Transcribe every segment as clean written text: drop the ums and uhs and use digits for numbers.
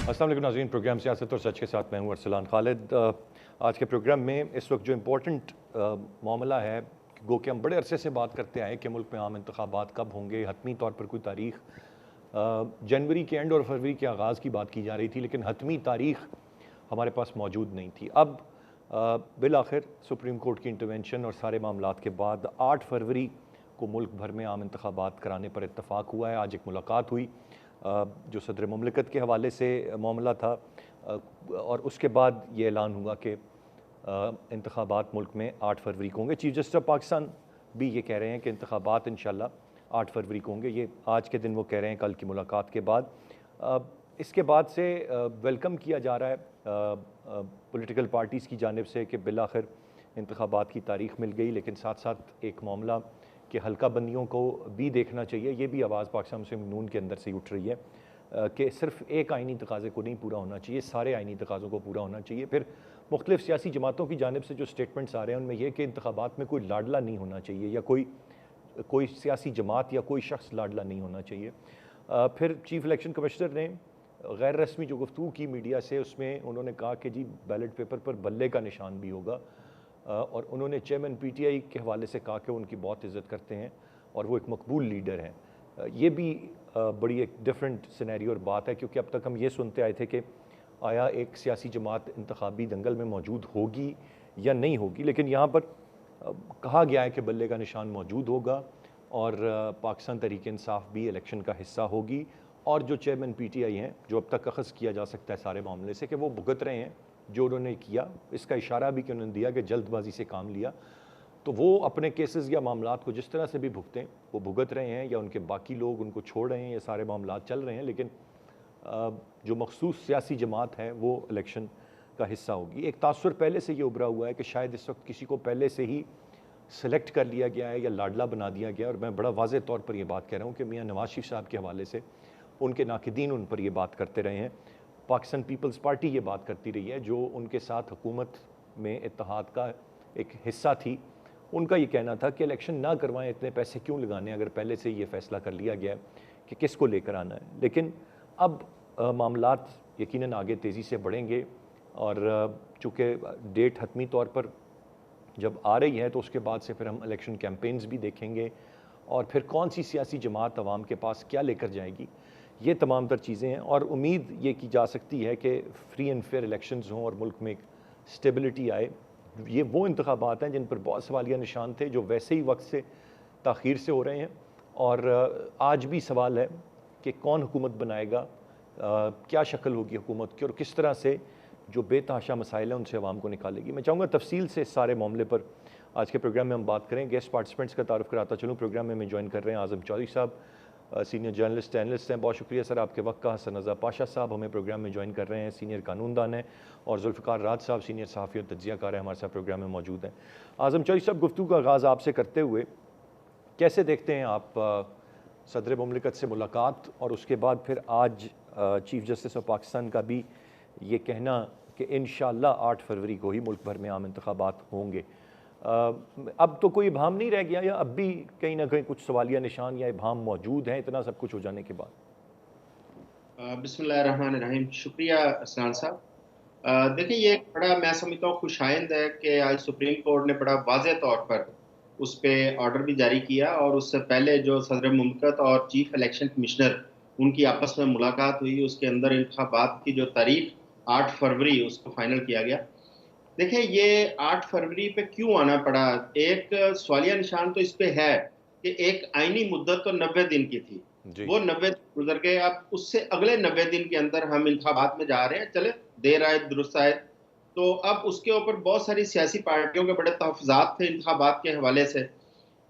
अस्सलाम वालेकुम नाज़रीन, प्रोग्राम सियासत और सच के साथ मैं हूँ अरसलान खालिद। आज के प्रोग्राम में इस वक्त जो इम्पोर्टेंट मामला है, गो कि हम बड़े अरसे से बात करते आए कि मुल्क में आम इंतखाबात कब होंगे। हतमी तौर पर कोई तारीख जनवरी के एंड और फरवरी के आगाज़ की बात की जा रही थी, लेकिन हतमी तारीख हमारे पास मौजूद नहीं थी। अब बिल आखिर सुप्रीम कोर्ट की इंटरवेंशन और सारे मामलात के बाद 8 फरवरी को मुल्क भर में आम इंतखाबात कराने पर इत्तफाक हुआ है। आज एक मुलाकात हुई जो सदर मुमलिकत के हवाले से मामला था, और उसके बाद ये ऐलान हुआ कि इंतखाबात मुल्क में 8 फरवरी को होंगे। चीफ जस्टिस ऑफ पाकिस्तान भी ये कह रहे हैं कि इंतखाबात इंशाल्लाह 8 फरवरी को होंगे। ये आज के दिन वो कह रहे हैं, कल की मुलाकात के बाद। इसके बाद से वेलकम किया जा रहा है पॉलिटिकल पार्टीज़ की जानिब से कि बिल आखिर इंतखाबात की तारीख मिल गई, लेकिन साथ साथ एक मामला कि हल्का बंदियों को भी देखना चाहिए। ये भी आवाज़ पाकिस्तान मुस्लिम नून के अंदर से उठ रही है कि सिर्फ एक आइनी तकाज़े को नहीं पूरा होना चाहिए, सारे आइनी तकाज़ों को पूरा होना चाहिए। फिर मुख्तलिफ सियासी जमातों की जानिब से जो स्टेटमेंट्स आ रहे हैं उनमें यह कि इंतखाबात में कोई लाडला नहीं होना चाहिए, या कोई सियासी जमात या कोई शख्स लाडला नहीं होना चाहिए। फिर चीफ इलेक्शन कमिश्नर ने गैर रस्मी जो गुफ्तगू की मीडिया से, उसमें उन्होंने कहा कि जी बैलेट पेपर पर बल्ले का निशान भी होगा, और उन्होंने चेयरमैन पीटीआई के हवाले से कहा कि उनकी बहुत इज़्ज़त करते हैं और वो एक मकबूल लीडर हैं। ये भी बड़ी एक डिफरेंट सिनेरियो और बात है, क्योंकि अब तक हम ये सुनते आए थे कि आया एक सियासी जमात इंतखाबी दंगल में मौजूद होगी या नहीं होगी, लेकिन यहाँ पर कहा गया है कि बल्ले का निशान मौजूद होगा और पाकिस्तान तहरीक इंसाफ भी इलेक्शन का हिस्सा होगी। और जो चेयरमैन पीटीआई हैं, जो अब तक अखज़ किया जा सकता है सारे मामले से कि वो भुगत रहे हैं जो उन्होंने किया, इसका इशारा भी कि उन्होंने दिया कि जल्दबाजी से काम लिया, तो वो अपने केसेस या मामलात को जिस तरह से भी भुगतें वो भुगत रहे हैं, या उनके बाकी लोग उनको छोड़ रहे हैं, ये सारे मामलात चल रहे हैं। लेकिन जो मखसूस सियासी जमात है वो इलेक्शन का हिस्सा होगी। एक तासुर पहले से ये उभरा हुआ है कि शायद इस वक्त किसी को पहले से ही सेलेक्ट कर लिया गया है या लाडला बना दिया गया, और मैं बड़ा वाज़ेह तौर पर यह बात कह रहा हूँ कि मियाँ नवाज शरीफ साहब के हवाले से उनके नाकिदीन उन पर ये बात करते रहे हैं। पाकिस्तान पीपल्स पार्टी ये बात करती रही है, जो उनके साथ हुकूमत में इत्तेहाद का एक हिस्सा थी। उनका ये कहना था कि इलेक्शन ना करवाएं, इतने पैसे क्यों लगाने अगर पहले से ये फ़ैसला कर लिया गया कि किसको लेकर आना है। लेकिन अब मामलात यकीनन आगे तेज़ी से बढ़ेंगे, और चूँकि डेट हतमी तौर पर जब आ रही है तो उसके बाद से फिर हम इलेक्शन कैंपेन्स भी देखेंगे, और फिर कौन सी सियासी जमात अवाम के पास क्या लेकर जाएगी, ये तमाम तर चीज़ें हैं। और उम्मीद ये की जा सकती है कि फ्री एंड फेयर इलेक्शंस हों और मुल्क में एक स्टेबिलिटी आए। ये वो इंतखाबात हैं जिन पर बहुत सवालिया निशान थे, जो वैसे ही वक्त से ताख़ीर से हो रहे हैं, और आज भी सवाल है कि कौन हुकूमत बनाएगा, क्या शक्ल होगी हुकूमत की, और किस तरह से जो बेतहाशा मसाइल हैं उनसे अवाम को निकालेगी। मैं चाहूँगा तफसील से इस सारे मामले पर आज के प्रोग्राम में हम बात करें। गेस्ट पार्टिसिपेंट्स का तारुफ कराता चलूँ। प्रोग्राम में ज्वाइन कर रहे हैं आज़म चौधरी साहब, सीनियर जर्नलिस्ट एनालिस्ट हैं, बहुत शुक्रिया सर आपके वक्त का। हसन रज़ा पाशा साहब हमें प्रोग्राम में ज्वाइन कर रहे हैं, सीनियर कानूनदान हैं, और जुल्फ़िकार राज साहब सीनियर सहाफ़ी और तज्ज़ियाकार हैं, हमारे साथ प्रोग्राम में मौजूद हैं। आज़म चौधरी साहब, गुफ्तगू का आगाज़ आपसे करते हुए कैसे देखते हैं आप सदर मुमलिकत से मुलाकात, और उसके बाद फिर आज चीफ जस्टिस ऑफ पाकिस्तान का भी ये कहना कि इंशाअल्लाह 8 फरवरी को ही मुल्क भर में आम इंतखाबात होंगे। अब तो कोई इबाम नहीं रह गया, या अब भी कहीं ना कहीं कुछ सवालिया निशान या इबाम मौजूद हैं इतना सब कुछ हो जाने के बाद? बिस्मिल्लाहिर्रहमानिर्रहीम, शुक्रिया असलान साहब। देखिए, ये एक बड़ा, मैं समझता हूँ, खुशाइंद है कि आज सुप्रीम कोर्ट ने बड़ा वाज़ेह तौर पर उस पर ऑर्डर भी जारी किया, और उससे पहले जो सदर मुमलिकत और चीफ इलेक्शन कमिश्नर उनकी आपस में मुलाकात हुई, उसके अंदर इंतखाबात की जो तारीख 8 फरवरी उसको फाइनल किया गया। देखिए, ये 8 फरवरी पे क्यों आना पड़ा? एक सवालिया निशान तो इस पे है कि एक आईनी मुद्दत तो 90 दिन की थी, जी। वो 90 दिन गुजर गए। अब उससे अगले 90 दिन के अंदर हम इंतखाबात में जा रहे हैं। चले, देर आए दुरुस्त आए। तो अब उसके ऊपर बहुत सारी सियासी पार्टियों के बड़े तहफ़्फ़ुज़ात थे इंतखाबात के हवाले से।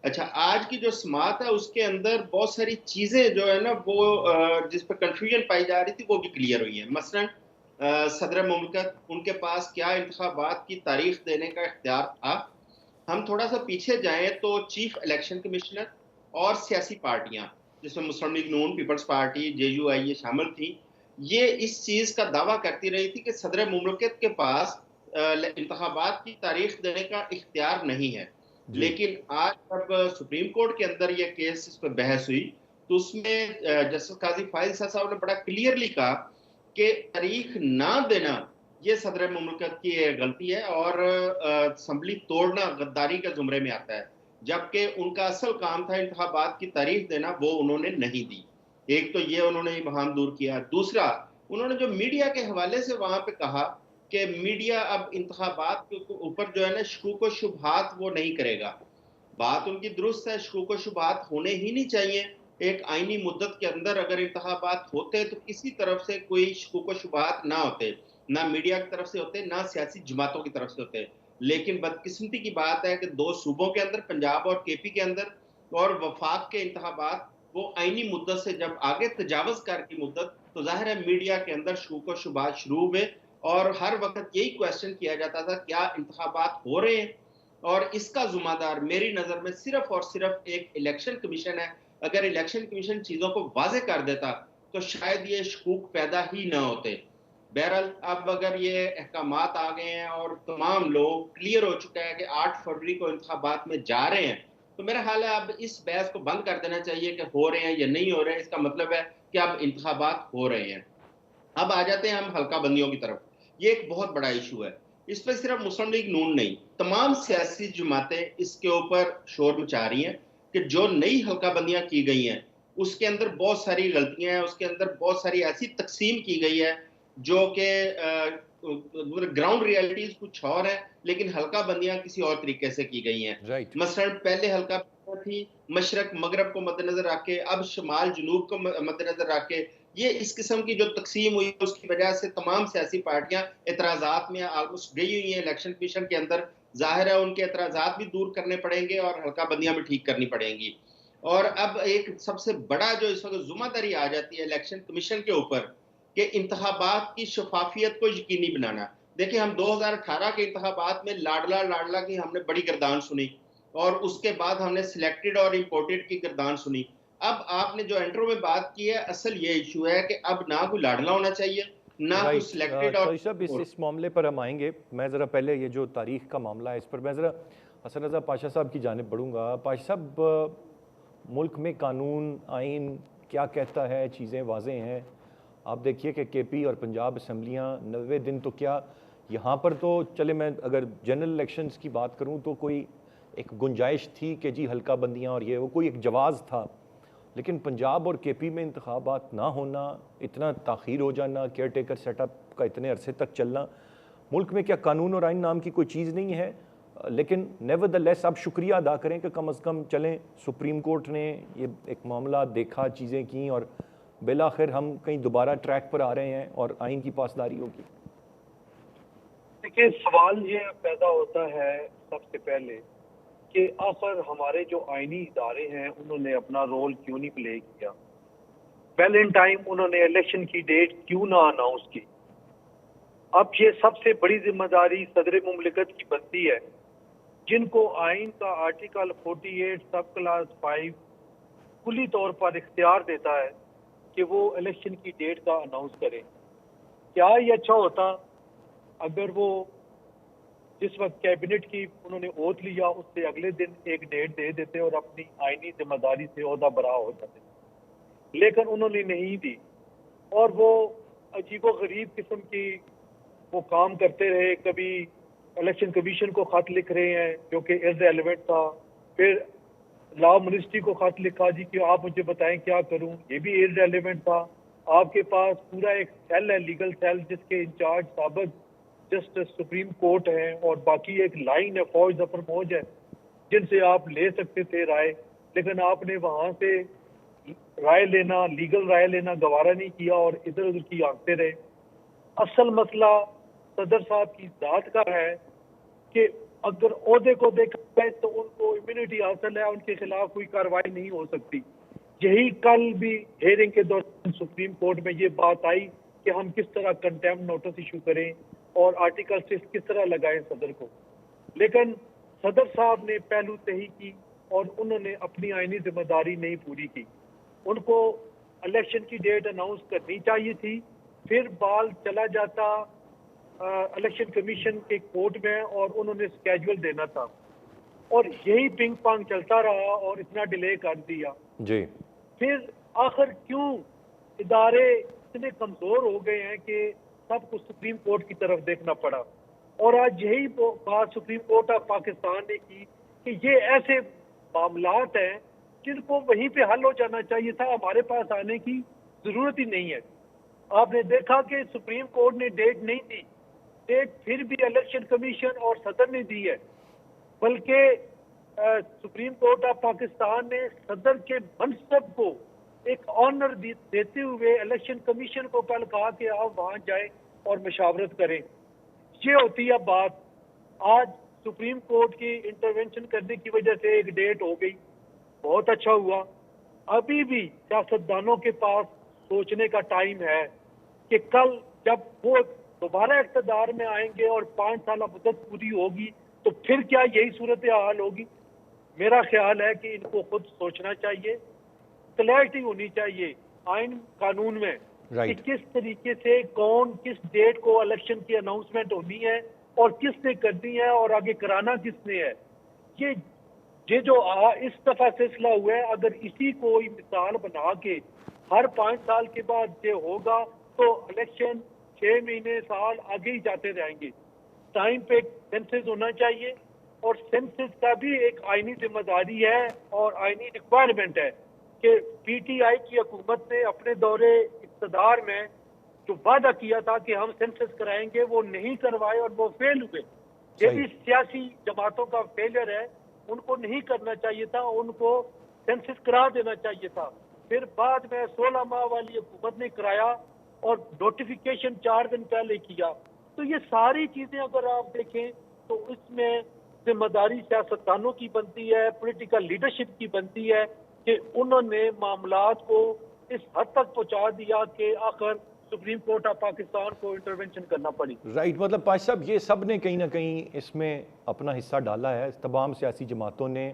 अच्छा, आज की जो समात है उसके अंदर बहुत सारी चीजें जो है ना, वो जिस पर कंफ्यूजन पाई जा रही थी वो भी क्लियर हुई है। मसलन सदर मुमलिकत, उनके पास क्या इंतखाबात की तारीख देने का इख्तियार था? हम थोड़ा सा पीछे जाएं तो चीफ इलेक्शन कमिश्नर और सियासी पार्टियां, जिसमें मुस्लिम लीग नून, पीपल्स पार्टी, जेयूआई ये शामिल थी, ये इस चीज का दावा करती रही थी कि सदर मुमलिकत के पास इंतखाबात की तारीख देने का इख्तियार नहीं है। जी। लेकिन आज जब सुप्रीम कोर्ट के अंदर ये केस, इस पर बहस हुई, तो उसमें जस्टिस काजी फाइज साहब ने बड़ा क्लियरली कहा कि तारीख ना देना ये सदर मुमलकत की एक गलती है और असम्बली तोड़ना गद्दारी के जुमरे में आता है, जबकि उनका असल काम था इंतखाबात की तारीख देना, वो उन्होंने नहीं दी। एक तो ये उन्होंने इबहम दूर किया। दूसरा, उन्होंने जो मीडिया के हवाले से वहां पे कहा कि मीडिया अब इंतखाबात के ऊपर जो है ना शकूक व शुबहात वो नहीं करेगा। बात उनकी दुरुस्त है, शकूक व शुबहात होने ही नहीं चाहिए। एक आईनी मुद्दत के अंदर अगर इंतखाबात होते तो किसी तरफ से कोई शकूक व शुबहात ना होते, ना मीडिया की तरफ से होते, ना सियासी जमातों की तरफ से होते। लेकिन बदकिस्मती की बात है कि दो सूबों के अंदर, पंजाब और केपी के अंदर, और वफाक के इंतखाबात वो आईनी मुद्दत से जब आगे तजावज कर की मुद्दत, तो जाहिर है मीडिया के अंदर शकूक व शुबहात शुरू हुए और हर वक्त यही क्वेश्चन किया जाता था क्या इंतखाबात हो रहे हैं। और इसका जुम्मेदार मेरी नजर में सिर्फ और सिर्फ एक इलेक्शन कमीशन है। अगर इलेक्शन कमीशन चीजों को वाजे कर देता तो शायद ये शकूक पैदा ही ना होते। बहरहाल अब अगर ये अहकामात आ गए हैं और तमाम लोग क्लियर हो चुका है कि 8 फरवरी को इंतखाबात में जा रहे हैं, तो मेरा ख्याल है अब इस बहस को बंद कर देना चाहिए कि हो रहे हैं या नहीं हो रहे हैं। इसका मतलब है कि अब इंतखाबात हो रहे हैं। अब आ जाते हैं हम हल्का बंदियों की तरफ। ये एक बहुत बड़ा इशू है। इस पर सिर्फ मुस्लिम लीग नून नहीं, तमाम सियासी जमातें इसके ऊपर शोर मचा रही हैं कि जो नई हल्का बंदियां की गई हैं उसके अंदर बहुत सारी गलतियां हैं, उसके अंदर बहुत सारी ऐसी तकसीम की गई है जो कि ग्राउंड रियलिटीज कुछ और है, लेकिन हल्का बंदियां किसी और तरीके से की गई हैं। राइट। मसलन पहले हल्का थी मशरक मगरब को मद्देनजर रख के, अब शुमाल जुनूब को मद्देनजर रख के। ये इस किस्म की जो तकसीम हुई उसकी वजह से तमाम सियासी पार्टियां एतराजात में ऑलमोस्ट गई हुई हैं इलेक्शन कमीशन के अंदर। जाहिर है उनके एतराजात भी दूर करने पड़ेंगे और हल्का बंदियां भी ठीक करनी पड़ेंगी। और अब एक सबसे बड़ा जो इस वक्त जुम्मेदारी आ जाती है इलेक्शन कमीशन के ऊपर कि इंतखाबात की शफाफियत को यकीनी बनाना। देखिए, हम 2018 के इंतखाबात में लाडला लाडला की हमने बड़ी गर्दान सुनी और उसके बाद हमने सिलेक्टेड और इंपोर्टेड की गर्दान सुनी। अब आपने जो इंट्रो में बात की है, असल ये इशू है कि अब ना कोई लाडला होना चाहिए, ना कोई राइट। सिलेक्टेड और तो साहब इस मामले पर हम आएंगे। मैं ज़रा पहले ये जो तारीख का मामला है इस पर मैं ज़रा हसन रज़ा पाशा साहब की जानिब बढ़ूँगा। पाशा साहब, मुल्क में कानून आइन क्या कहता है, चीज़ें वाज़ेह हैं। आप देखिए कि केपी और पंजाब असम्बलियाँ 90 दिन तो क्या, यहाँ पर तो चले, मैं अगर जनरल इलेक्शंस की बात करूँ तो कोई एक गुंजाइश थी कि जी हल्का बंदियाँ और ये वो कोई एक जवाज़ था। लेकिन पंजाब और केपी में इंतखाबात ना होना, इतना ताख़ीर हो जाना, केयर टेकर सेटअप का इतने अरसे तक चलना, मुल्क में क्या कानून और आइन नाम की कोई चीज़ नहीं है? लेकिन नेवरदलेस आप शुक्रिया अदा करें कि कम अज़ कम चलें, सुप्रीम कोर्ट ने ये एक मामला देखा, चीज़ें की और बिलाखिर हम कहीं दोबारा ट्रैक पर आ रहे हैं और आइन की पासदारी होगी। देखिए, सवाल ये पैदा होता है सबसे पहले कि आखिर हमारे जो आईनी इदारे हैं उन्होंने अपना रोल क्यों नहीं प्ले किया। वेल इन टाइम उन्होंने इलेक्शन की डेट क्यों ना अनाउंस की। अब ये सबसे बड़ी जिम्मेदारी सदर मुमलिकत की बनती है, जिनको आइन का आर्टिकल 48 सब क्लास 5 खुली तौर पर इख्तियार देता है कि वो इलेक्शन की डेट का अनाउंस करें। क्या ये अच्छा होता अगर वो जिस वक्त कैबिनेट की उन्होंने ओथ लिया उससे अगले दिन एक डेट दे देते और अपनी आईनी जिम्मेदारी से ओहदा बरा हो जाते, लेकिन उन्होंने नहीं दी और वो अजीबो गरीब किस्म की वो काम करते रहे। कभी इलेक्शन कमीशन को खत लिख रहे हैं जो कि इररिलेवेंट था, फिर लॉ मिनिस्ट्री को खत लिखा जी कि आप मुझे बताएं क्या करूं, ये भी इररिलेवेंट था। आपके पास पूरा एक सेल है, लीगल सेल, जिसके इंचार्ज साबिक जस्टिस सुप्रीम कोर्ट है और बाकी एक लाइन है फौज जफर मौज है जिनसे आप ले सकते थे राय, लेकिन आपने वहां से राय लेना, लीगल राय लेना गवारा नहीं किया और इधर उधर की आंकते रहे। असल मसला सदर साहब की जात का है कि अगर ओहदे को देखा जाए तो उनको इम्यूनिटी हासिल है, उनके खिलाफ कोई कार्रवाई नहीं हो सकती। यही कल भी हेयरिंग के दौरान सुप्रीम कोर्ट में ये बात आई कि हम किस तरह कंटेम्प्ट नोटिस इशू करें और आर्टिकल 6 किस तरह लगाएं सदर को। लेकिन सदर साहब ने पहलू तही की और उन्होंने अपनी आईनी जिम्मेदारी नहीं पूरी की। उनको इलेक्शन की डेट अनाउंस करनी चाहिए थी, फिर बाल चला जाता इलेक्शन कमीशन के कोर्ट में और उन्होंने स्केड्यूल देना था और यही पिंग पांग चलता रहा और इतना डिले कर दिया। जी। फिर आखिर क्यों इदारे इतने कमजोर हो गए हैं कि सबको सुप्रीम कोर्ट की तरफ देखना पड़ा। और आज यही बात सुप्रीम कोर्ट ऑफ पाकिस्तान ने की कि ये ऐसे मामलात हैं जिनको वहीं पे हल हो जाना चाहिए था, हमारे पास आने की जरूरत ही नहीं है। आपने देखा कि सुप्रीम कोर्ट ने डेट नहीं दी, डेट फिर भी इलेक्शन कमीशन और सदर ने दी है, बल्कि सुप्रीम कोर्ट ऑफ पाकिस्तान ने सदर के मनसब को एक ऑनर देते हुए इलेक्शन कमीशन को कल कहा कि आप वहां जाएं और मशावरत करें। ये होती है बात। आज सुप्रीम कोर्ट की इंटरवेंशन करने की वजह से एक डेट हो गई, बहुत अच्छा हुआ। अभी भी सियासतदानों के पास सोचने का टाइम है कि कल जब वो दोबारा इक़्तिदार में आएंगे और 5 साल मुद्दत पूरी होगी तो फिर क्या यही सूरत हाल होगी। मेरा ख्याल है कि इनको खुद सोचना चाहिए, क्लैरिटी होनी चाहिए आइन कानून में कि किस तरीके से कौन किस डेट को इलेक्शन की अनाउंसमेंट होनी है और किसने करनी है और आगे कराना किसने है। ये जो इस दफा फैसला हुआ है, अगर इसी को मिसाल बना के हर 5 साल के बाद ये होगा तो इलेक्शन 6 महीने साल आगे ही जाते रहेंगे। टाइम पे सेंसस होना चाहिए और सेंसस का भी एक आईनी जिम्मेदारी है और आईनी रिक्वायरमेंट है कि पीटीआई की हुकूमत ने अपने दौरे इक़्तिदार में जो वादा किया था कि हम सेंसस कराएंगे वो नहीं करवाए और वो फेल हुए। ये भी सियासी जमातों का फेलियर है, उनको नहीं करना चाहिए था, उनको सेंसस करा देना चाहिए था। फिर बाद में 16 माह वाली हुकूमत ने कराया और नोटिफिकेशन 4 दिन पहले किया। तो ये सारी चीजें अगर आप देखें तो इसमें जिम्मेदारी सियासतदानों की बनती है, पॉलिटिकल लीडरशिप की बनती है कि उन्होंने मामलात को इस हद तक पहुंचा दिया कि आखिर सुप्रीम कोर्ट ऑफ पाकिस्तान को इंटरवेंशन करना पड़ी। राइट, मतलब पाश साहब ये सब ने कहीं ना कहीं इसमें अपना हिस्सा डाला है, तमाम सियासी जमातों ने,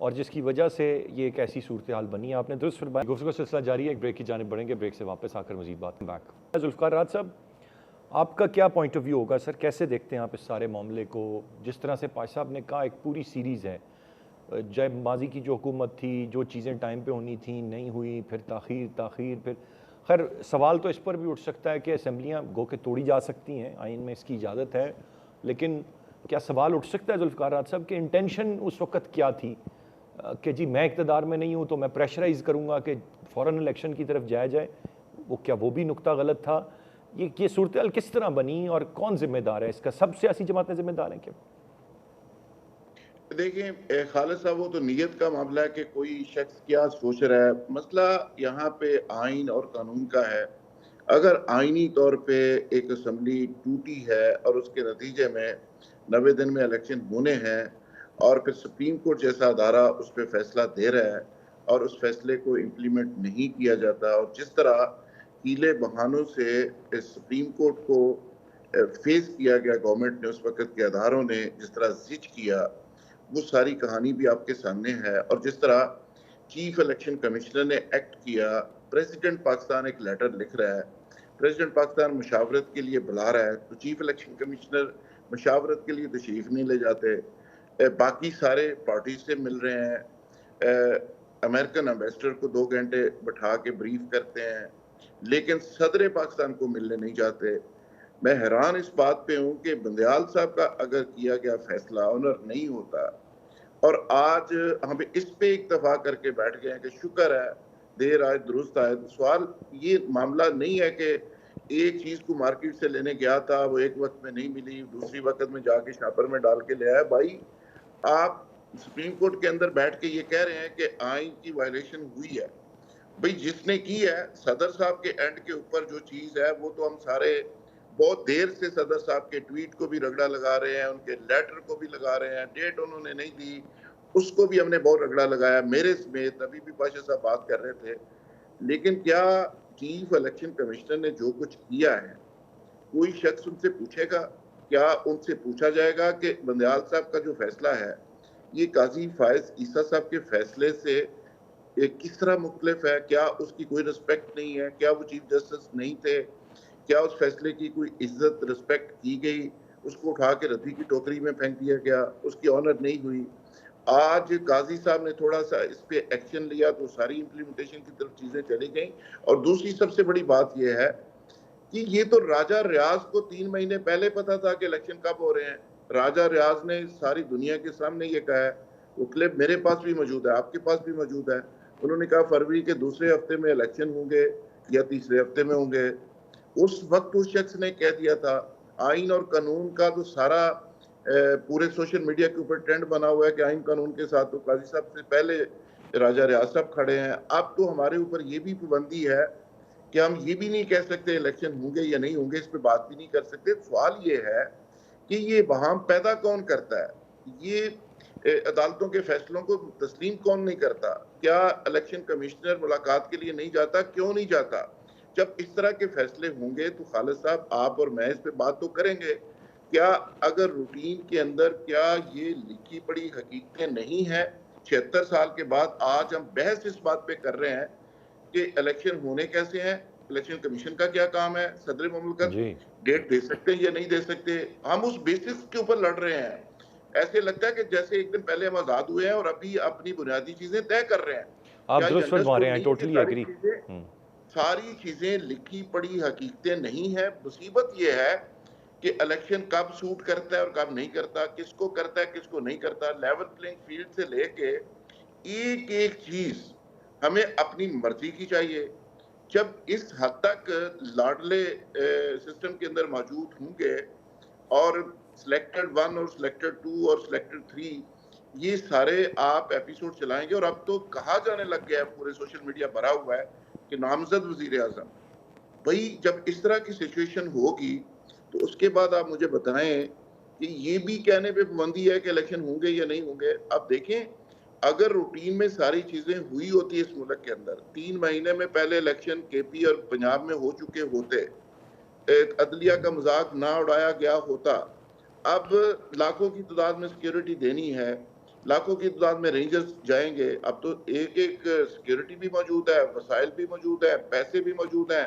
और जिसकी वजह से ये एक ऐसी सूरत हाल बनी है। आपने दुरुस्त फरमाया। गुफ्तगू का सिलसिला जारी है, एक ब्रेक की जानिब बढ़ेंगे, ब्रेक से वापस आकर मजीद बात बैक। जुल्फ़िकार राज साहब, आपका क्या पॉइंट ऑफ व्यू होगा सर, कैसे देखते हैं आप इस सारे मामले को? जिस तरह से पाश साहब ने कहा एक पूरी सीरीज़ है, जब माजी की जो हुकूमत थी, जो चीज़ें टाइम पे होनी थी नहीं हुई, फिर ताख़ीर, फिर खैर सवाल तो इस पर भी उठ सकता है कि असम्बलियाँ गो के तोड़ी जा सकती हैं, आइन में इसकी इजाज़त है, लेकिन क्या सवाल उठ सकता है जुल्फ़िकार राज साहब कि इंटेंशन उस वक़्त क्या थी कि जी मैं इक़्तिदार में नहीं हूँ तो मैं प्रेशराइज़ करूँगा कि फ़ौरन इलेक्शन की तरफ जाया जाए? क्या वो भी नुक्ता गलत था? ये सूरत हाल किस तरह बनी और कौन जिम्मेदार है इसका? सब सियासी जमातें जिम्मेदार हैं क्या? देखिए खालिद साहब, वो तो नीयत का मामला है कि कोई शख्स क्या सोच रहा है। मसला यहाँ पे आइन और कानून का है। अगर आइनी तौर पे एक असम्बली टूटी है और उसके नतीजे में 90 दिन में इलेक्शन होने हैं और फिर सुप्रीम कोर्ट जैसा अदारा उस पर फैसला दे रहा है और उस फैसले को इम्प्लीमेंट नहीं किया जाता, और जिस तरह हीले बहानों से सुप्रीम कोर्ट को फेस किया गया गवर्नमेंट ने, उस वक्त के अदारों ने जिस तरह जिच किया, वो सारी कहानी भी आपके सामने है। और जिस तरह चीफ इलेक्शन कमिश्नर ने एक्ट किया, प्रेसिडेंट पाकिस्तान एक लेटर लिख रहा है, प्रेसिडेंट पाकिस्तान मुशावरत के लिए बुला रहा है, तो चीफ इलेक्शन कमिश्नर मुशावरत के लिए तशरीफ नहीं ले जाते, बाकी सारे पार्टी से मिल रहे हैं, अमेरिकन एम्बेसडर को 2 घंटे बैठा के ब्रीफ करते हैं, लेकिन सदर पाकिस्तान को मिलने नहीं जाते। मैं हैरान इस बात पे हूँ कि बंदयाल साहब का अगर किया गया फैसला ऑनर नहीं होता और आज हम इस पे इत्तफा करके बैठ गए हैं कि शुक्र है देर आए दुरुस्त आए। सवाल ये मामला नहीं है कि एक चीज को मार्केट से लेने गया था, वो एक वक्त में नहीं मिली, दूसरी वक्त में जाके शापर में डाल के ले आया। भाई आप सुप्रीम कोर्ट के अंदर बैठ के ये कह रहे हैं कि आइन की वायलेशन हुई है। भाई जिसने की है, सदर साहब के एंड के ऊपर जो चीज है वो तो हम सारे बहुत देर से सदर साहब के ट्वीट को भी रगड़ा लगा रहे हैं, उनके लेटर को भी लगा रहे हैं, डेट उन्होंने नहीं दी उसको भी हमने बहुत रगड़ा लगाया, मेरे समेत। अभी भी पाशा साहब बात कर रहे थे, लेकिन क्या चीफ इलेक्शन कमिश्नर ने जो कुछ किया है कोई शख्स उनसे पूछेगा? क्या उनसे पूछा जाएगा कि बंदयाल साहब का जो फैसला है ये काजी फायज ईसा साहब के फैसले से किस तरह मुख्तलिफ है? क्या उसकी कोई रिस्पेक्ट नहीं है? क्या वो चीफ जस्टिस नहीं थे? क्या उस फैसले की कोई इज्जत रिस्पेक्ट की गई? उसको उठा के रद्दी की टोकरी में फेंक दिया गया, उसकी ऑनर नहीं हुई। आज काजी साहब ने थोड़ा सा इस पे एक्शन लिया तो सारी इम्प्लीमेंटेशन की तरफ चीजें चली गई। और दूसरी सबसे बड़ी बात यह है कि ये तो राजा रियाज को 3 महीने पहले पता था कि इलेक्शन कब हो रहे हैं। राजा रियाज ने सारी दुनिया के सामने ये कहा है, वो क्लिप मेरे पास भी मौजूद है, आपके पास भी मौजूद है। उन्होंने कहा फरवरी के दूसरे हफ्ते में इलेक्शन होंगे या तीसरे हफ्ते में होंगे। उस वक्त उस शख्स ने कह दिया था। आइन और कानून का तो सारा पूरे सोशल मीडिया के ऊपर ट्रेंड बना हुआ है कि आइन कानून के साथ तो काजी साहब से पहले राजा रियाज साहब खड़े हैं। अब तो हमारे ऊपर ये भी पाबंदी है कि हम ये भी नहीं कह सकते इलेक्शन होंगे या नहीं होंगे, इस पे बात भी नहीं कर सकते। सवाल ये है कि ये वहां पैदा कौन करता है, ये अदालतों के फैसलों को तस्लीम कौन नहीं करता? क्या इलेक्शन कमिश्नर मुलाकात के लिए नहीं जाता? क्यों नहीं जाता? जब इस तरह के फैसले होंगे तो खालिद साहब आप और मैं इस पे बात तो करेंगे। क्या अगर रूटीन के अंदर क्या ये लिखी पड़ी हकीकतें नहीं है? 76 साल के बाद आज हम बहस इस बात पे कर रहे हैं कि इलेक्शन होने कैसे हैं, इलेक्शन कमीशन का क्या काम है, सदर मुमलकत डेट दे सकते हैं या नहीं दे सकते, हम उस बेसिस के ऊपर लड़ रहे हैं। ऐसे लगता है कि जैसे एक दिन पहले हम आजाद हुए हैं और अभी अपनी बुनियादी चीजें तय कर रहे हैं। आप दुरुस्त फरमा रहे हैं, टोटली एग्री। सारी चीजें लिखी पड़ी हकीकतें नहीं है। मुसीबत ये है कि इलेक्शन कब सूट करता है और कब नहीं करता, किसको करता है किसको नहीं करता। लेवल प्लेइंग फील्ड से लेके एक एक चीज हमें अपनी मर्जी की चाहिए। जब इस हद तक लाडले सिस्टम के अंदर मौजूद होंगे और सिलेक्टेड 1 और सिलेक्टेड 2 और सिलेक्टेड 3 ये सारे आप एपिसोड चलाएंगे, और अब तो कहा जाने लग गया है, पूरे सोशल मीडिया भरा हुआ है कि नामजद वजीर आजम। भाई जब इस तरह की सिचुएशन होगी तो उसके बाद आप मुझे बताएं कि ये भी कहने पे पाबंदी है कि इलेक्शन होंगे या नहीं होंगे। अब देखें, अगर रूटीन में सारी चीजें हुई होती है इस मुल्क के अंदर, 3 महीने में पहले इलेक्शन केपी और पंजाब में हो चुके होते, अदलिया का मजाक ना उड़ाया गया होता। अब लाखों की तादाद में सिक्योरिटी देनी है, लाखों की तादाद में रेंजर्स जाएंगे। अब तो एक एक सिक्योरिटी भी मौजूद है, वसाइल भी मौजूद है, पैसे भी मौजूद हैं।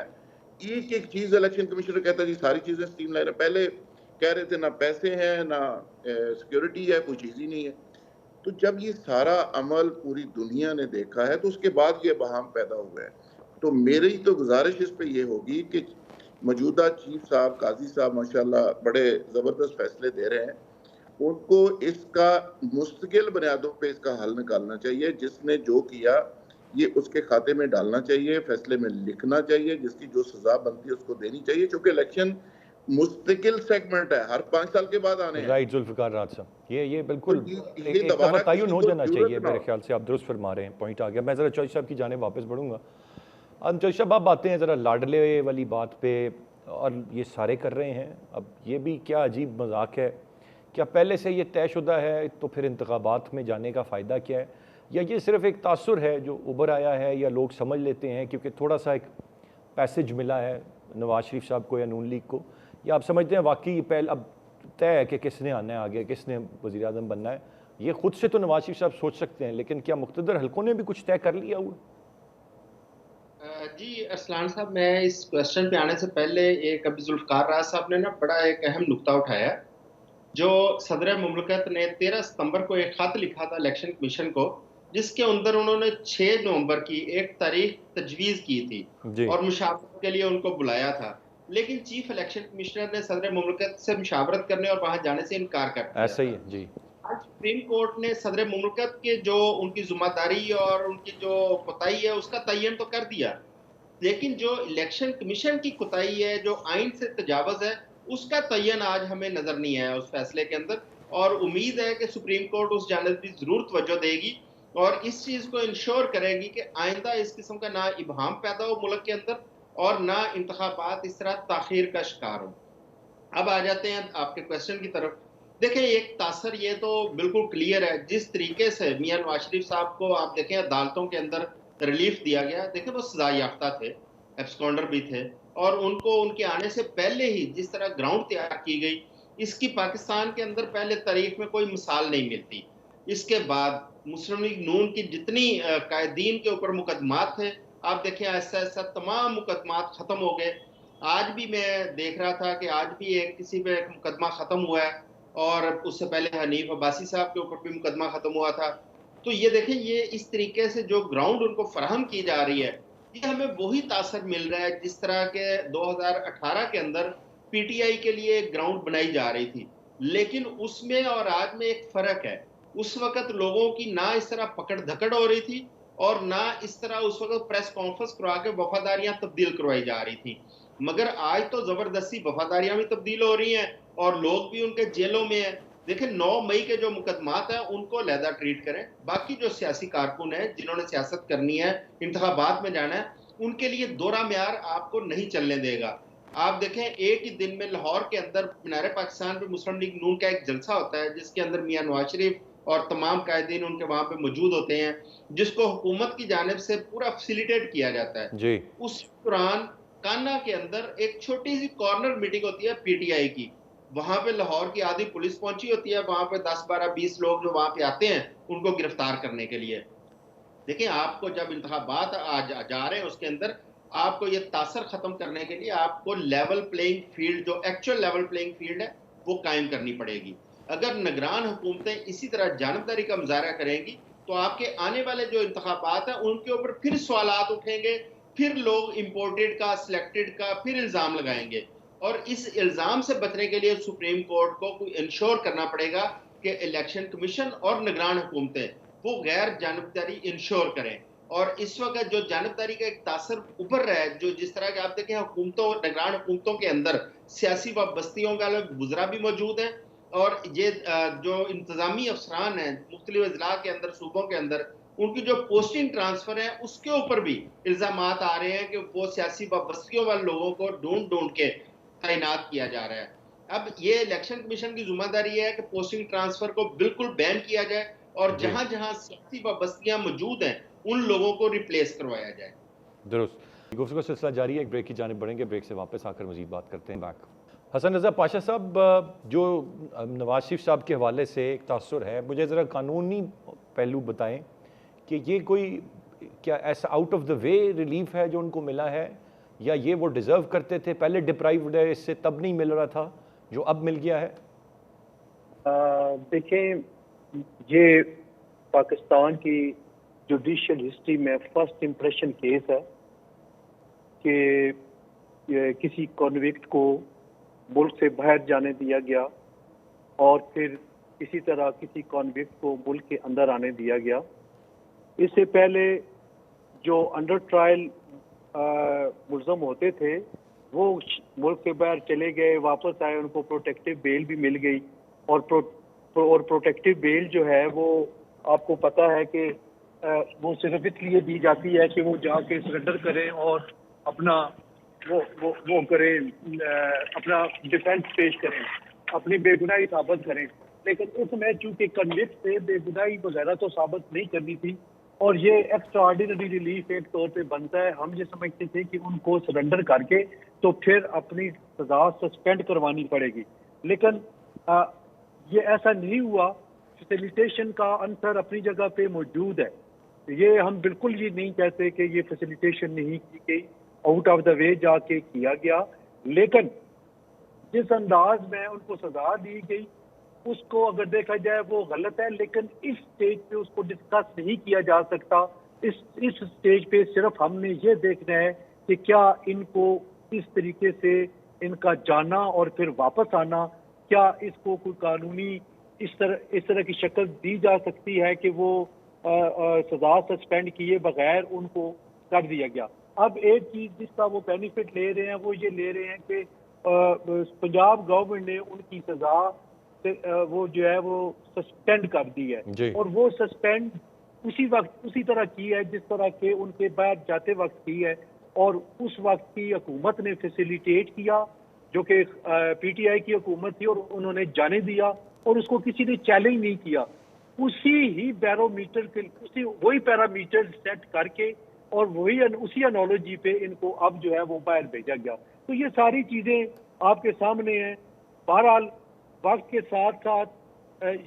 एक एक चीज इलेक्शन कमिश्नर कहता है जी सारी चीजें स्ट्रीमलाइन है। पहले कह रहे थे ना पैसे हैं ना सिक्योरिटी है, कोई चीज ही नहीं है। तो जब ये सारा अमल पूरी दुनिया ने देखा है तो उसके बाद ये बहाम पैदा हुआ है। तो मेरी तो गुजारिश इस पे ये होगी कि मौजूदा चीफ साहब काजी साहब माशाल्लाह बड़े ज़बरदस्त फैसले दे रहे हैं, उनको इसका मुस्तकिल बुनियादों पे इसका हल निकालना चाहिए। जिसने जो किया ये उसके खाते में डालना चाहिए, फैसले में लिखना चाहिए, जिसकी जो सजा बनती है उसको देनी चाहिए। क्योंकि इलेक्शन मुस्तकिल सेगमेंट है, हर 5 साल के बाद आने हैं। राइट जुल्फिकार राज साहब, ये बिल्कुल तो एक दफा तयन हो जाना चाहिए। मेरे ख्याल से आप दुरुस्त फरमा रहे हैं, पॉइंट आ गया। मैं ज़रा चौधरी साहब की जानिब वापस बढ़ूंगा। चौधरी साहब आप बातें हैं ज़रा लाडले वाली बात पे, और ये सारे कर रहे हैं। अब ये भी क्या अजीब मजाक है, क्या पहले से ये तयशुदा है तो फिर इंतखाबात में जाने का फ़ायदा क्या है, या ये सिर्फ एक तासुर है जो उभर आया है, या लोग समझ लेते हैं क्योंकि थोड़ा सा एक पैसेज मिला है नवाज शरीफ साहब को या नून लीग को, या आप समझते हैं वाकई पहले अब तय है कि किसने आना है आगे, किसने वज़ीर आज़म बनना है। ये खुद से तो नवाज शरीफ साहब सोच सकते हैं, लेकिन क्या मुख्तदर हलकों ने भी कुछ तय कर लिया हुआ? जी अरसलान साहब, मैं इस क्वेश्चन पे आने से पहले एक अभी जुल्फकार राज साहब ने ना बड़ा एक अहम नुक्ता उठाया। जो सदर मुमलकत ने 13 सितंबर को एक खत लिखा था इलेक्शन कमीशन को, जिसके अंदर उन्होंने 6 नवंबर की एक तारीख तजवीज़ की थी और मुशावरत के लिए उनको बुलाया था। लेकिन चीफ इलेक्शन कमिश्नर ने सदर मुमलकत से मुशावरत करने और वहां जाने से इनकार कर दिया। ऐसा ही है जी। आज सुप्रीम कोर्ट ने सदर मुमलकत के जो उनकी जिम्मेदारी और उनकी जो कोताही है उसका तयन तो कर दिया, लेकिन जो इलेक्शन कमीशन की कोताही है, जो आइन से तजावज़ है, उसका तयन आज हमें नजर नहीं आया उस फैसले के अंदर। और उम्मीद है कि सुप्रीम कोर्ट उस जानिब भी जरूर तवज्जो देगी और इस चीज को इंश्योर करेगी कि आइंदा इस किस्म का ना इबहम पैदा हो मुल्क के अंदर और ना इंतखाबात इस तरह ताखीर का शिकार हो। अब आ जाते हैं आपके क्वेश्चन की तरफ। देखें, एक तासर ये तो बिल्कुल क्लियर है, जिस तरीके से मियां नवाज शरीफ साहब को आप देखें अदालतों के अंदर रिलीफ दिया गया। देखें, वो सजा याफ्ता थे, एब्सकॉन्डर भी थे, और उनको उनके आने से पहले ही जिस तरह ग्राउंड तैयार की गई, इसकी पाकिस्तान के अंदर पहले तारीख में कोई मिसाल नहीं मिलती। इसके बाद मुस्लिम लीग नून की जितनी कायदीन के ऊपर मुकदमात थे, आप देखें ऐसा ऐसा तमाम मुकदमात ख़त्म हो गए। आज भी मैं देख रहा था कि आज भी एक किसी पे एक मुकदमा ख़त्म हुआ है और उससे पहले हनीफ अब्बासी साहब के ऊपर भी मुकदमा खत्म हुआ था। तो ये देखें, ये इस तरीके से जो ग्राउंड उनको फराहम की जा रही है, ये हमें वही तासर मिल रहा है जिस तरह के 2018 के अंदर पीटीआई के लिए एक ग्राउंड बनाई जा रही थी। लेकिन उसमें और आज में एक फर्क है। उस वक्त लोगों की ना इस तरह पकड़ धकड़ हो रही थी और ना इस तरह उस वक्त प्रेस कॉन्फ्रेंस करवा के वफादारियां तब्दील करवाई जा रही थी। मगर आज तो जबरदस्ती वफादारियां भी तब्दील हो रही हैं और लोग भी उनके जेलों में हैं। देखिए, 9 मई के जो मुकदमात हैं उनको अलहदा ट्रीट करें। बाकी जो सियासी कारकुन हैं जिन्होंने सियासत करनी है, इंतखाबात में जाना है, उनके लिए दोहरा म्यार आपको नहीं चलने देगा। आप देखें, एक ही दिन में लाहौर के अंदर मीनार पाकिस्तान पे मुस्लिम लीग नून का एक जलसा होता है जिसके अंदर मियां नवाज शरीफ और तमाम कायदीन उनके वहां पे मौजूद होते हैं, जिसको हुकूमत की जानिब से पूरा फैसिलिटेट किया जाता है। जी। उस दौरान कान्हा के अंदर एक छोटी सी कॉर्नर मीटिंग होती है पीटीआई की। वहां पे लाहौर की आधी पुलिस पहुंची होती है, वहां पे 10, 12, 20 लोग जो वहां पे आते हैं उनको गिरफ्तार करने के लिए। देखिए, आपको जब इंतखाबात जा रहे हैं उसके अंदर आपको ये तासर खत्म करने के लिए आपको लेवल प्लेइंग फील्ड, जो एक्चुअल लेवल प्लेइंग फील्ड है, वो कायम करनी पड़ेगी। अगर निगरान हुकूमतें इसी तरह जानबदारी का मुजाहरा करेंगी तो आपके आने वाले जो इंतखाबात हैं उनके ऊपर फिर सवालात उठेंगे, फिर लोग इंपोर्टेड का, सिलेक्टेड का फिर इल्जाम लगाएंगे। और इस इल्जाम से बचने के लिए सुप्रीम कोर्ट को इंश्योर करना पड़ेगा कि इलेक्शन कमीशन और निगरान हुकूमतें वो गैर जानबदारी इंश्योर करें। और इस वक्त जो जानबदारी का एक तासर उभर रहा है, जो जिस तरह के आप देखें हुकूमतों, निगरान हुकूमतों के अंदर सियासी वाबस्तियों का गुजरा भी मौजूद है और ये जो इंतजामी अफसरान हैं मुख्तलिफ अजला के अंदर, सूबों के अंदर, उनकी जो पोस्टिंग ट्रांसफर है उसके ऊपर भी इल्जामात आ रहे हैं कि वो सियासी वाबस्तियों वाले लोगों को ढूंढ ढूंढ के तैनात किया जा रहा है। अब ये इलेक्शन कमीशन की जिम्मेदारी है कि पोस्टिंग ट्रांसफर को बिल्कुल बैन किया जाए और जी। जहां जहां सियासी वाबस्तियां मौजूद हैं उन लोगों को रिप्लेस करवाया जाए। दुरुस्त। गुफ्तगू का सिलसिला जारी है, एक ब्रेक की जानिब बढ़ेंगे, ब्रेक से वापस आकर मजीद बात करते हैं। बैक हसन रज़ा पाशा साहब, जो नवाज शरीफ साहब के हवाले से एक तासुर है, मुझे ज़रा कानूनी पहलू बताएं कि ये कोई क्या ऐसा out of the way relief है जो उनको मिला है, या ये वो डिज़र्व करते थे, पहले डिप्राइव्ड है इससे तब नहीं मिल रहा था जो अब मिल गया है? देखें, ये पाकिस्तान की जुडिशियल हिस्ट्री में फर्स्ट इम्प्रेशन केस है कि किसी कॉन्विक्ट को मुल्क से बाहर जाने दिया गया और फिर इसी तरह किसी कॉन्विक्ट को मुल्क के अंदर आने दिया गया। इससे पहले जो अंडर ट्रायल मुल्ज़म होते थे वो मुल्क के बाहर चले गए, वापस आए, उनको प्रोटेक्टिव बेल भी मिल गई। और प्रोटेक्टिव बेल जो है वो आपको पता है कि वो सिर्फ इसलिए दी जाती है कि वो जाके सरेंडर करें और अपना वो करें, अपना डिफेंस पेश करें, अपनी बेगुनाही साबित करें। लेकिन उसमें चूंकि कन्विक्ट से बेगुनाही वगैरह तो साबित नहीं करनी थी और ये एक्स्ट्रा ऑर्डिनरी रिलीफ एक तौर पे बनता है। हम ये समझते थे कि उनको सरेंडर करके तो फिर अपनी सजा सस्पेंड करवानी पड़ेगी, लेकिन ये ऐसा नहीं हुआ। फैसिलिटेशन का अंतर अपनी जगह पे मौजूद है। ये हम बिल्कुल ये नहीं कहते कि ये फैसिलिटेशन नहीं की गई, आउट ऑफ द वे जाके किया गया, लेकिन जिस अंदाज में उनको सजा दी गई उसको अगर देखा जाए वो गलत है। लेकिन इस स्टेज पे उसको डिस्कस नहीं किया जा सकता। इस स्टेज पे सिर्फ हमने ये देखना है कि क्या इनको इस तरीके से इनका जाना और फिर वापस आना, क्या इसको कोई कानूनी इस तरह की शक्ल दी जा सकती है कि वो सजा सस्पेंड किए बगैर उनको कर दिया गया। अब एक चीज जिसका वो बेनिफिट ले रहे हैं वो ये ले रहे हैं कि पंजाब गवर्नमेंट ने उनकी सजा वो जो है वो सस्पेंड कर दी है और वो सस्पेंड उसी वक्त उसी तरह की है जिस तरह के उनके बाहर जाते वक्त की है। और उस वक्त की हुकूमत ने फैसिलिटेट किया, जो कि पीटीआई की हुकूमत थी, और उन्होंने जाने दिया और उसको किसी ने चैलेंज नहीं किया। उसी ही बैरोमीटर के वही पैरामीटर सेट करके और उसी एनोलॉजी पे इनको अब जो है वो बाहर भेजा गया। तो ये सारी चीजें आपके सामने हैं। बहरहाल वक्त के साथ साथ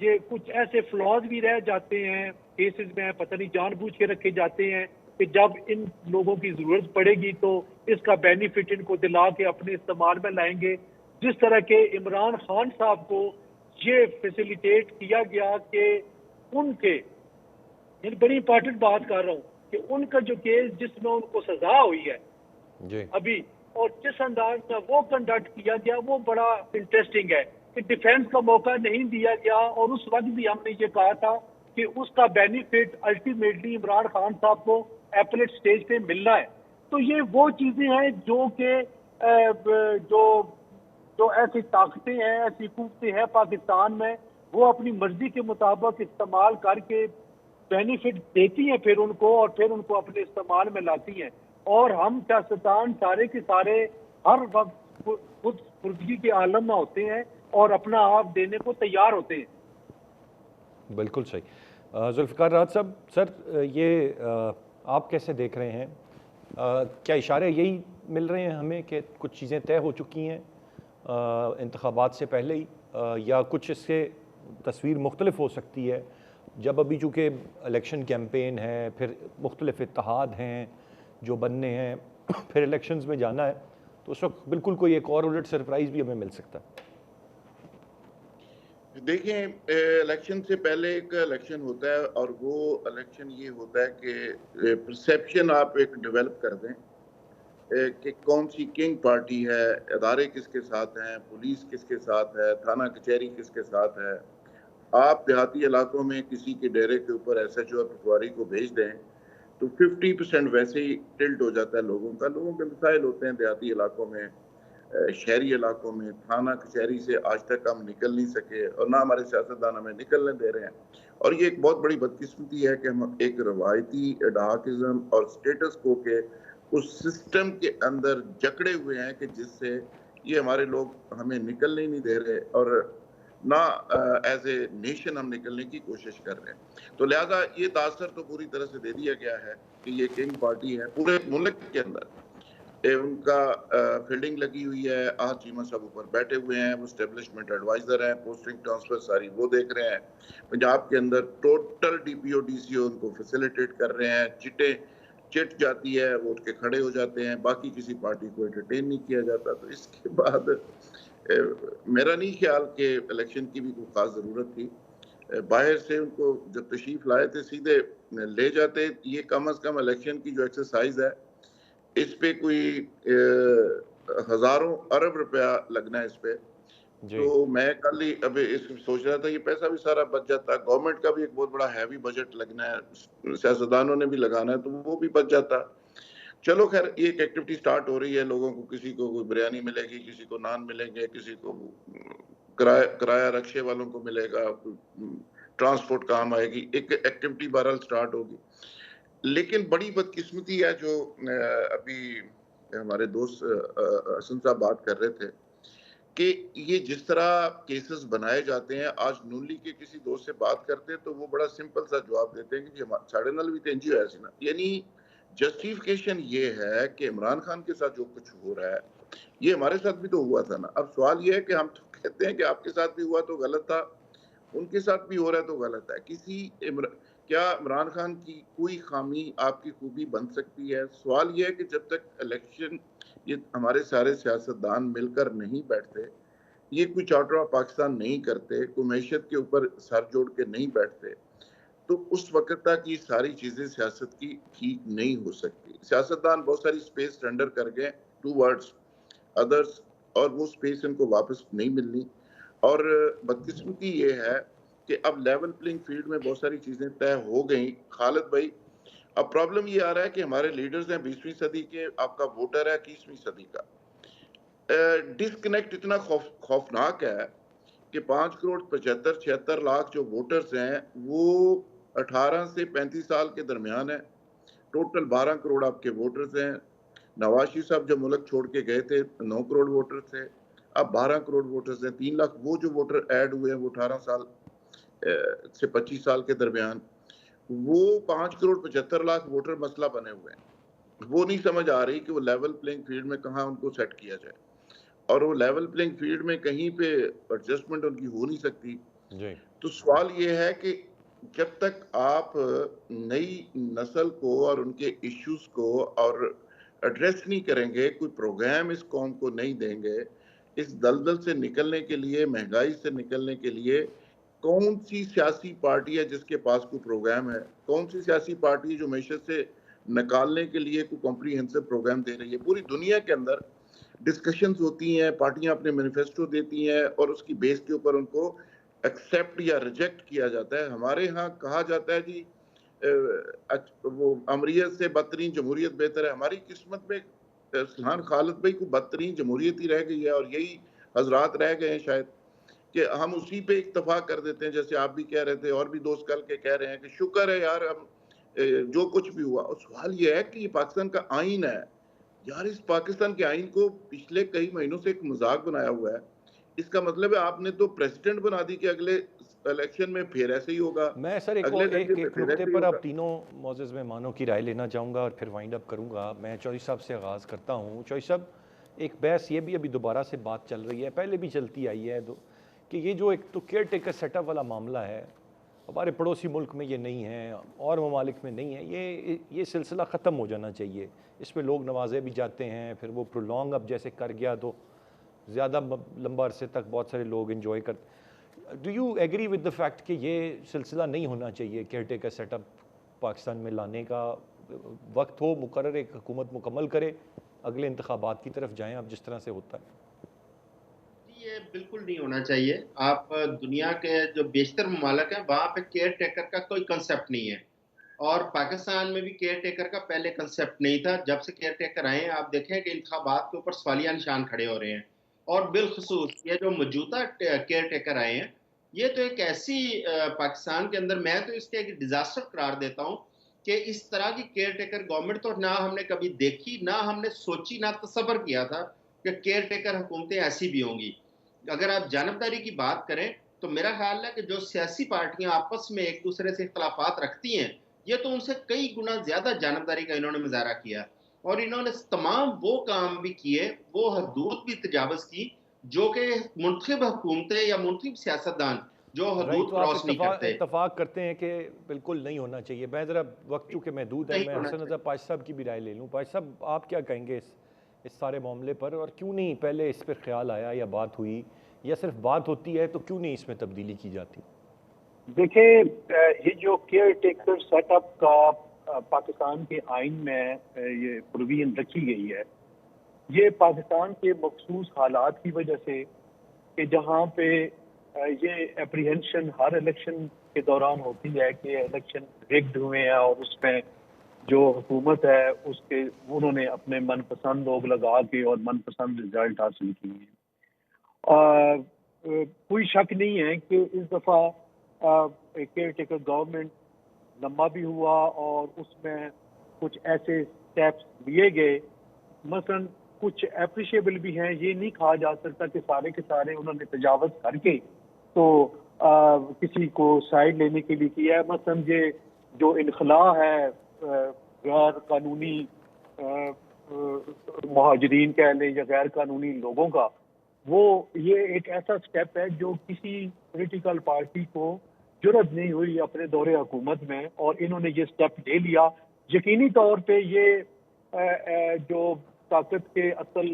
ये कुछ ऐसे फ्लॉज भी रह जाते हैं केसेस में, पता नहीं जानबूझ के रखे जाते हैं कि जब इन लोगों की जरूरत पड़ेगी तो इसका बेनिफिट इनको दिला के अपने इस्तेमाल में लाएंगे। जिस तरह के इमरान खान साहब को ये फैसिलिटेट किया गया कि उनके, ये बड़ी इंपॉर्टेंट बात कर रहा हूँ, कि उनका जो केस जिसमें उनको सजा हुई है जी अभी, और जिस अंदाज में वो कंडक्ट किया गया वो बड़ा इंटरेस्टिंग है कि डिफेंस का मौका नहीं दिया गया। और उस वक्त भी हमने ये कहा था कि उसका बेनिफिट अल्टीमेटली इमरान खान साहब को एपलेट स्टेज पे मिलना है। तो ये वो चीजें हैं जो कि जो जो ऐसी ताकतें हैं, ऐसी कुव्वतें हैं पाकिस्तान में, वो अपनी मर्जी के मुताबिक इस्तेमाल करके बेनिफिट देती हैं फिर उनको, और फिर उनको अपने इस्तेमाल में लाती हैं। और हम सियासतदान सारे के सारे हर वक्त खुद फुर्दगी के आलम में होते हैं और अपना आप देने को तैयार होते हैं। बिल्कुल सही। जुल्फ़िकार राज साहब, सर ये आप कैसे देख रहे हैं? क्या इशारे यही मिल रहे हैं हमें कि कुछ चीज़ें तय हो चुकी हैं इंतखाबात से पहले ही, या कुछ इससे तस्वीर मुख्तलिफ हो सकती है? जब अभी चूँकि इलेक्शन कैंपेन है, फिर मुख्तलिफ इत्तेहाद हैं जो बनने हैं, फिर इलेक्शंस में जाना है, तो उस वक्त बिल्कुल कोई एक और उलट सरप्राइज़ भी हमें मिल सकता है। देखिए, इलेक्शन से पहले एक इलेक्शन होता है और वो इलेक्शन ये होता है कि परसेप्शन आप एक डेवलप कर दें कि कौन सी किंग पार्टी है, अदारे किसके साथ हैं, पुलिस किसके साथ है, थाना कचहरी किसके साथ है। आप देहाती इलाकों में किसी के डेरे के ऊपर एसएचओ और पटवारी को भेज दें तो 50% वैसे ही टिल्ट हो जाता है लोगों का। लोगों के मसाइल होते हैं देहाती इलाकों में, शहरी इलाकों में। थाना कचहरी से आज तक हम निकल नहीं सके और ना हमारे सियासतदान हमें निकलने दे रहे हैं। और ये एक बहुत बड़ी बदकिस्मती है कि हम एक रवायती डाकिज्म और स्टेटस को के उस सिस्टम के अंदर जकड़े हुए हैं कि जिससे ये हमारे लोग हमें निकलने ही नहीं दे रहे और ना एज ए नेशन हम निकलने की कोशिश कर रहे हैं। तो लिहाजा ये तासर तो पूरी तरह से दे दिया गया है कि ये किंग पार्टी है पूरे मुल्क के अंदर। उनका फील्डिंग लगी हुई है, आज चीमा साहब ऊपर बैठे हुए हैं, वो स्टेब्लिशमेंट एडवाइजर हैं, पोस्टिंग ट्रांसफर सारी वो देख रहे हैं। पंजाब के अंदर टोटल डीपीओ डीसीओ उनको फैसिलिटेट कर रहे हैं। चिट जाती है वो उठ के खड़े हो जाते हैं, बाकी किसी पार्टी को एंटरटेन नहीं किया जाता। तो इसके बाद मेरा नहीं ख्याल कि इलेक्शन की भी कोई खास जरूरत थी। बाहर से उनको जब तशरीफ लाए थे सीधे ले जाते। ये कम अज कम इलेक्शन की जो एक्सरसाइज है इस पे कोई हजारों अरब रुपया लगना है इस पे। तो मैं कल ही अभी इस सोच रहा था ये पैसा भी सारा बच जाता। गवर्नमेंट का भी एक बहुत बड़ा हैवी बजट लगना है, सियासतदानों ने भी लगाना है, तो वो भी बच जाता। चलो खैर, ये एक एक्टिविटी स्टार्ट हो रही है। लोगों को किसी को कोई बिरयानी मिलेगी, किसी को नान मिलेंगे, किसी को किराया रक्शे वालों को मिलेगा, ट्रांसपोर्ट काम आएगी, एक एक्टिविटी बहरहाल स्टार्ट होगी। लेकिन बड़ी बदकिस्मती है जो अभी हमारे दोस्त हसन साहब बात कर रहे थे कि ये जिस तरह केसेस बनाए जाते हैं। आज नून लीग के किसी दोस्त से बात करते हैं तो वो बड़ा सिंपल सा जवाब देते हैं कि साढ़े नाल भी तेंजी होया सी ना। यानी जस्टिफिकेशन ये है कि इमरान खान के साथ जो कुछ हो रहा है ये हमारे साथ भी तो हुआ था ना। अब सवाल ये है कि हम तो कहते हैं कि आपके साथ भी हुआ तो गलत था, उनके साथ भी हो रहा है तो गलत है। क्या इमरान खान की कोई खामी आपकी खूबी बन सकती है? सवाल ये है कि जब तक इलेक्शन ये हमारे सारे सियासतदान मिलकर नहीं बैठते, ये कोई चार्टर ऑफ पाकिस्तान नहीं करते, कोई मैशत के ऊपर सर जोड़ के नहीं बैठते, तो उस वक्त तक ये सारी चीजें सियासत की ठीक नहीं हो सकती। सियासतदान बहुत सारी स्पेस टेंडर कर गए टूवर्ड्स अदर्स और वो स्पेस इनको वापस नहीं मिलनी। और बदकिस्मती ये है कि अब लेवल प्लेइंग फील्ड में बहुत सारी चीजें तय हो गई। खालिद भाई, अब प्रॉब्लम ये आ रहा है कि हमारे लीडर्स हैं 20वीं सदी के, आपका वोटर है 21वीं सदी का। डिस्कनेक्ट इतना खौफनाक है कि 5 करोड़ 75-76 लाख जो वोटर्स हैं वो 18 से 35 साल के दरमियान है। टोटल 12 करोड़ आपके वोटर्स हैं। नवाज शरीफ साहब जब मुल्क छोड़ के गए थे 9 करोड़ वोटर थे, अब 12 करोड़ वोटर्स हैं। 3 लाख वो जो वोटर ऐड हुए हैं वो 18 साल से 25 साल के दरमियान। वो 5 करोड़ 75 लाख वोटर मसला बने हुए हैं। वो नहीं समझ आ रही कि वो लेवल प्लेइंग फील्ड में कहाँ उनको सेट किया जाए, और वो लेवल प्लेइंग फील्ड में कहीं पे एडजस्टमेंट उनकी हो नहीं सकती। जी तो सवाल ये है कि जब तक आप नई नस्ल को और उनके इश्यूज को और एड्रेस नहीं करेंगे, कोई प्रोग्राम इस कौम को नहीं देंगे, इस दलदल से निकलने के लिए, महंगाई से निकलने के लिए कौन सी सियासी पार्टी है जिसके पास कोई प्रोग्राम है? कौन सी सियासी पार्टी है जो मैशत से निकालने के लिए कोई कॉम्प्रिहेंसिव प्रोग्राम दे रही है? पूरी दुनिया के अंदर डिस्कशंस होती हैं, पार्टियां अपने मैनिफेस्टो देती हैं और उसकी बेस के ऊपर उनको एक्सेप्ट या रिजेक्ट किया जाता है। हमारे यहाँ कहा जाता है जी वो अमरीत से बदतरीन जमहूरियत बेहतर है। हमारी किस्मत में सलमान खालिद भाई को बदतरीन जमहूरियत ही रह गई है और यही हजरात रह गए हैं शायद, कि हम उसी पे इत्तफाक कर देते हैं। जैसे आप भी कह रहे थे और भी दोस्त कल के कह रहे हैं कि शुक्र है यार हम जो कुछ भी हुआ। और सवाल ये है कि ये पाकिस्तान का आइन है यार, इस पाकिस्तान के आइन को पिछले कई महीनों से एक मजाक बनाया हुआ है। इसका मतलब है आपने तो प्रेसिडेंट बना दी कि अगले इलेक्शन में फिर ऐसे ही होगा, मैं सर एक अगले एक, दंगे में एक फिर नुक्ते ऐसे ही पर होगा। अब तीनों मोअज़्ज़ज़ मेहमानों की राय लेना चाहूँगा और फिर वाइंड अप करूँगा। मैं चौधरी साहब से आगाज़ करता हूँ। चौधरी साहब, एक बहस ये भी अभी दोबारा से बात चल रही है, पहले भी चलती आई है कि ये जो एक तो केयर टेकर सेटअप वाला मामला है, हमारे पड़ोसी मुल्क में ये नहीं है और ममालिक में नहीं है, ये सिलसिला ख़त्म हो जाना चाहिए। इसमें लोग नवाजे भी जाते हैं, फिर वो प्रोलॉन्ग अब जैसे कर गया तो ज़्यादा लंबा अरसे तक बहुत सारे लोग इन्जॉय करते। Do you agree with the fact कि ये सिलसिला नहीं होना चाहिए, केयर टेकर सेटअप पाकिस्तान में लाने का वक्त हो मुकर्रर, एक हुकूमत मुकम्मल करे, अगले इंतखाबात की तरफ जाएं अब जिस तरह से होता है? ये बिल्कुल नहीं होना चाहिए। आप दुनिया के जो बेशतर ममालिक हैं, वहाँ पे केयर टेकर का कोई कंसेप्ट नहीं है और पाकिस्तान में भी केयर टेकर का पहले कंसेप्ट नहीं था। जब से केयर टेकर आए हैं, आप देखें कि इंतखाबात के ऊपर सवालिया निशान खड़े हो रहे हैं और बिलखसूस ये जो मौजूदा केयर टेकर आए हैं, ये तो एक ऐसी पाकिस्तान के अंदर मैं तो इसके एक डिज़ास्टर करार देता हूँ कि इस तरह की केयर टेकर गवर्नमेंट तो ना हमने कभी देखी, ना हमने सोची, ना तसव्वुर किया था कि केयर टेकर हुकूमतें ऐसी भी होंगी। अगर आप जानबदारी की बात करें, तो मेरा ख्याल है कि जो सियासी पार्टियां आपस में एक दूसरे से इख्तलाफात रखती हैं, ये तो उनसे कई गुना ज्यादा जानबदारी का इन्होंने मुजाहरा किया और इन्होंने तमाम वो काम भी किए, वो हदूद भी तजावज़ की, जो कि मुंतखब हुकूमतें या मुंतखब सियासतदान जो राइट, हदूद तो आप क्रॉस नहीं करते। इत्तफाक करते हैं कि बिल्कुल नहीं होना चाहिए। मैं ज़रा वक्त चूँकि महदूद है, नहीं मैं होना हसन रज़ा चाहिए। पाश साहब की भी राय ले लूँ। पाश साहब, आप क्या कहेंगे इस सारे मामले पर, और क्यों नहीं पहले इस पर ख्याल आया या बात हुई, या सिर्फ बात होती है तो क्यों नहीं इसमें तब्दीली की जाती? देखिए, ये जो केयर टेकर सेटअप का पाकिस्तान के आइन में ये प्रोविजन रखी गई है, ये पाकिस्तान के मखसूस हालात की वजह से कि जहाँ पे ये एप्रीहेंशन हर इलेक्शन के दौरान होती है कि इलेक्शन रिग्ड हुए हैं और उसमें जो हुकूमत है उसके उन्होंने अपने मनपसंद लोग लगा के और मनपसंद रिजल्ट हासिल किए हैं। कोई शक नहीं है कि इस दफ़ा केयर टेकर गवर्नमेंट लंबा भी हुआ और उसमें कुछ ऐसे स्टेप्स लिए गए, मसलन कुछ एप्रिशिएबल भी हैं। ये नहीं कहा जा सकता कि सारे के सारे उन्होंने तजावज़ करके तो किसी को साइड लेने के लिए किया है। मसलन ये जो इनखला है गैर कानूनी मुहाजिरीन कह लें या गैर कानूनी लोगों का, वो ये एक ऐसा स्टेप है जो किसी पॉलिटिकल पार्टी को जरूरत नहीं हुई अपने दौरे हुकूमत में और इन्होंने ये स्टेप ले लिया। यकीनी तौर पे ये जो ताकत के असल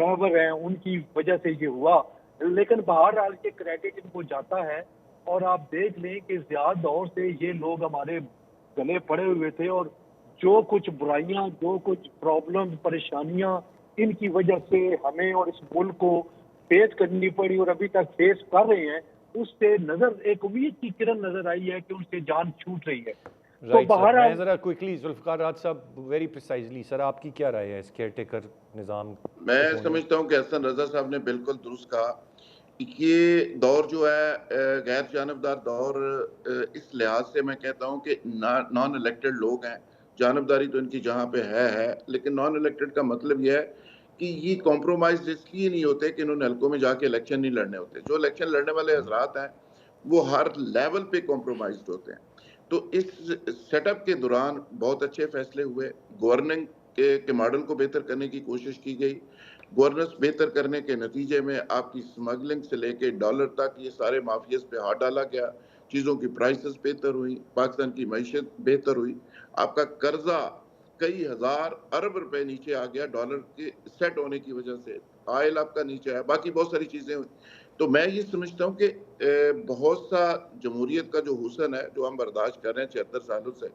महवर हैं उनकी वजह से ये हुआ, लेकिन बहरहाल के क्रेडिट इनको जाता है। और आप देख लें कि ज्यादा दौर से ये लोग हमारे गले पड़े हुए थे और जो कुछ बुराइयां, जो कुछ प्रॉब्लम, परेशानियां इनकी वजह से हमें और इस मुल्क को फेस करनी पड़ी और अभी तक फेस कर रहे हैं, उससे नजर एक उम्मीद की किरण नजर आई है कि उनसे जान छूट रही है। तो राइट सर, मैं बहरहाल ज़रा क्विकली जुल्फ़िकार राज साहब, वेरी प्रिसाइजली सर, आपकी क्या राय है इस केयर टेकर निज़ाम मैं के होने? समझता हूँ कि हसन रजा साहब ने बिल्कुल दुरुस्त कहा कि ये दौर जो है गैर जानबदार दौर, इस लिहाज से मैं कहता हूँ कि नॉन इलेक्टेड लोग हैं। जानबदारी तो इनकी जहाँ पे है, लेकिन नॉन इलेक्टेड का मतलब यह है कि ये कॉम्प्रोमाइज इसलिए नहीं होते कि इन्होंने हल्कों में जाके इलेक्शन नहीं लड़ने होते। जो इलेक्शन लड़ने वाले हजरात हैं वो हर लेवल पे कॉम्प्रोमाइज होते हैं। तो इस सेटअप के दौरान बहुत अच्छे फैसले हुए, गवर्निंग के मॉडल को बेहतर करने की कोशिश की गई। गवर्नेंस बेहतर करने के नतीजे में आपकी स्मगलिंग से लेके डॉलर तक ये सारे माफियाज पे हाथ डाला गया, चीज़ों की प्राइसेस बेहतर हुई, पाकिस्तान की मईशत बेहतर हुई, आपका कर्जा कई हज़ार अरब रुपए नीचे आ गया डॉलर के सेट होने की वजह से। ऑयल आपका नीचे है, बाकी बहुत सारी चीज़ें हुई। तो मैं ये समझता हूँ कि बहुत सा जमहूरियत का जो हुस्न है, जो हम बर्दाश्त कर रहे हैं 76 सालों से,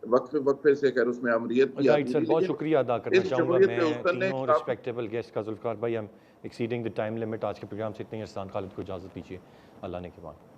वक्फे से खैर उसमें अमरीयत भी राइट आती सर, थी, बहुत लेकिन शुक्रिया अदा करना इस चाहूँगा जमहूरियत के मैं हुस्न ने तीनों काफ़ी रिस्पेक्टेबल गेस्ट का। जुल्फ़िकार भाई, हम एक्सीडिंग द टाइम लिमिट आज के प्रोग्राम से इतने, इरसान खालिद को इजाज़त दीजिए। अल्लाह ने के बाद।